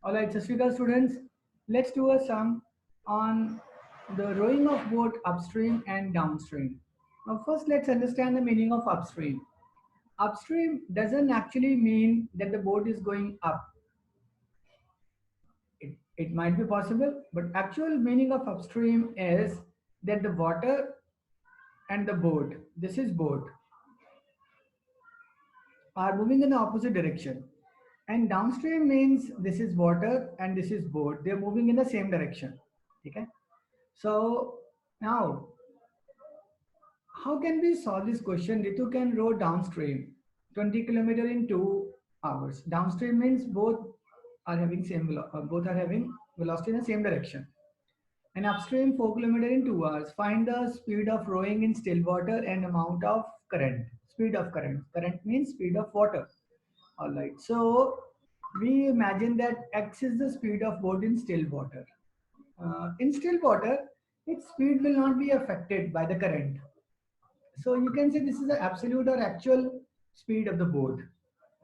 Alright, so students, let's do a sum on the rowing of boat upstream and downstream. Now first let's understand the meaning of upstream. Upstream doesn't actually mean that the boat is going up. It might be possible, but actual meaning of upstream is that the water and the boat, this is boat, are moving in the opposite direction. And downstream means this is water and this is boat. They're moving in the same direction. Okay. So now, how can we solve this question? Ritu can row downstream 20 kilometer in 2 hours. Downstream means both are having velocity in the same direction. And upstream 4 kilometer in 2 hours. Find the speed of rowing in still water and amount of current. Speed of current. Current means speed of water. All right. So we imagine that x is the speed of boat in still water. In still water, its speed will not be affected by the current. So you can say this is the absolute or actual speed of the boat,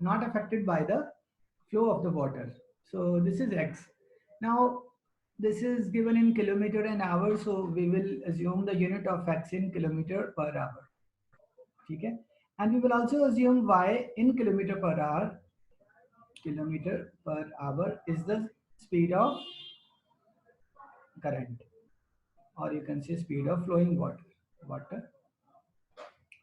not affected by the flow of the water. So this is x. Now this is given in kilometer an hour, so we will assume the unit of x in kilometer per hour. Okay? And we will also assume y in kilometer per hour. Kilometer per hour is the speed of current, or you can say speed of flowing water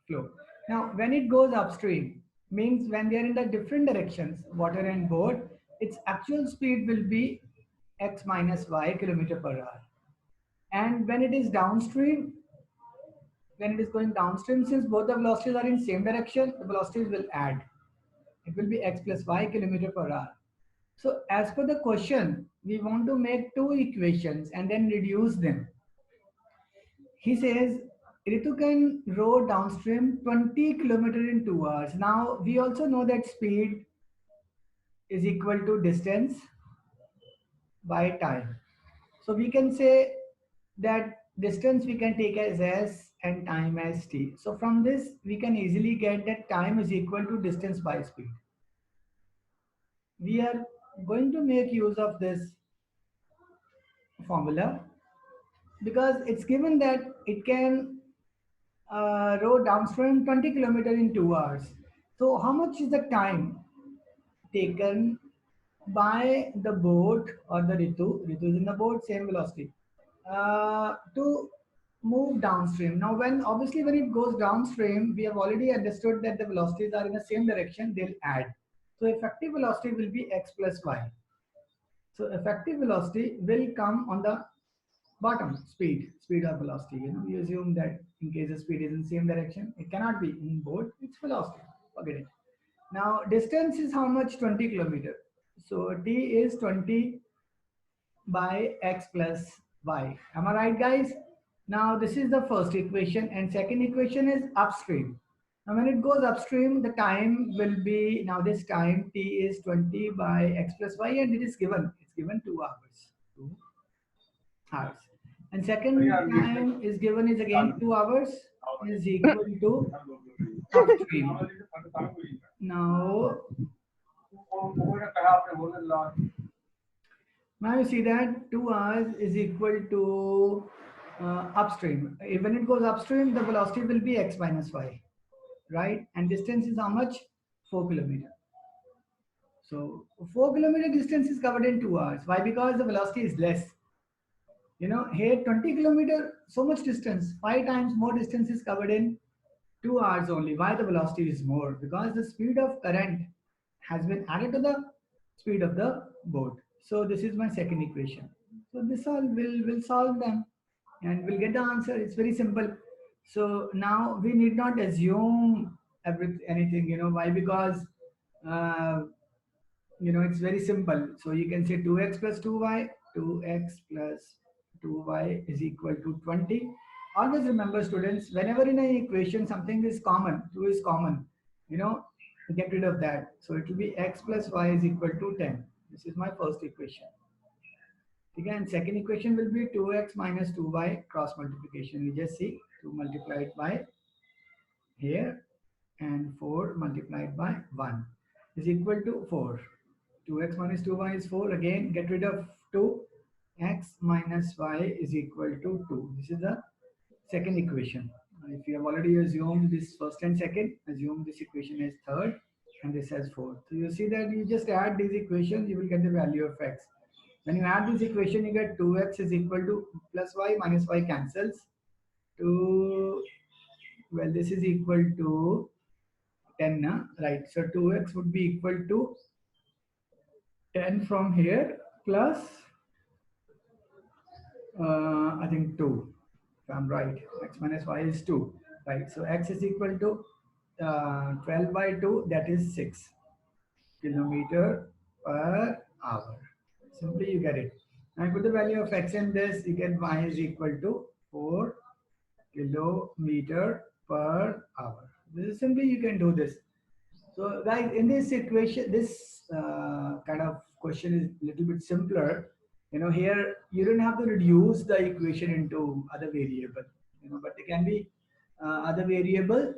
flow. Now, when it goes upstream, means when they are in the different directions, water and boat, its actual speed will be x minus y kilometer per hour. And when it is downstream, when it is going downstream, since both the velocities are in same direction, the velocities will add. It will be x plus y kilometer per hour. So as per the question, we want to make two equations and then reduce them. He says Ritu can row downstream 20 kilometers in 2 hours. Now we also know that speed is equal to distance by time. So we can say that distance we can take as s and time as t. So from this we can easily get that time is equal to distance by speed. We are going to make use of this formula because it's given that it can row downstream 20 kilometers in 2 hours. So how much is the time taken by the boat or the Ritu is in the boat, same velocity, to move downstream? Now obviously when it goes downstream, we have already understood that the velocities are in the same direction, they'll add. So effective velocity will be x plus y. So effective velocity will come on the bottom, speed or velocity. We assume that in case the speed is in the same direction, it cannot be in both, it's velocity. Forget it. Now distance is how much? 20 kilometer. So t is 20 by x plus y. Am I right, guys? Now this is the first equation, and second equation is upstream. Now when it goes upstream, the time will be, now this time t is 20 by x plus y, and it's given 2 hours. 2 hours. And second time is given is again 2 hours is equal to upstream. Now, now you see that 2 hours is equal to upstream. When it goes upstream, the velocity will be x minus y, right? And distance is how much? 4 kilometer. So 4 kilometer distance is covered in 2 hours. Why? Because the velocity is less. Here 20 kilometer, so much distance, 5 times more distance is covered in 2 hours only. Why the velocity is more? Because the speed of current has been added to the speed of the boat. So this is my second equation. So this all will solve them and we'll get the answer. It's very simple. So now we need not assume anything. Why? Because uh, it's very simple. So you can say 2x plus 2y, 2x plus 2y is equal to 20. Always remember, students, whenever in an equation something is common, 2 is common, get rid of that. So it will be x plus y is equal to 10. This is my first equation. Again, second equation will be 2x minus 2y cross multiplication. We just see 2 multiplied by here and 4 multiplied by 1 is equal to 4. 2x minus 2y is 4. Again, get rid of 2. X minus y is equal to 2. This is the second equation. If you have already assumed this first and second, assume this equation is third and this has fourth. So you see that you just add these equations, you will get the value of x. When you add this equation, you get 2x is equal to plus y minus y cancels. 2, well, this is equal to 10, right? So 2x would be equal to 10 from here plus I think 2, if I'm right. X minus y is 2, right? So x is equal to 12 by 2, that is 6 kilometer per hour. Simply you get it. And put the value of x in this, you get y is equal to 4 kilometer per hour. This is simply you can do this. So guys, in this equation, this kind of question is a little bit simpler. Here you don't have to reduce the equation into other variable. But there can be other variable.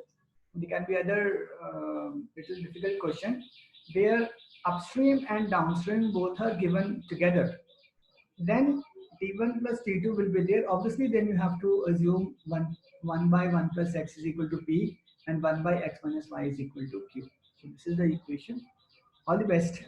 There can be other little difficult question where upstream and downstream both are given together. Then T1 plus T2 will be there. Obviously, then you have to assume 1 by 1 plus x is equal to P and 1 by x minus y is equal to Q. So this is the equation. All the best.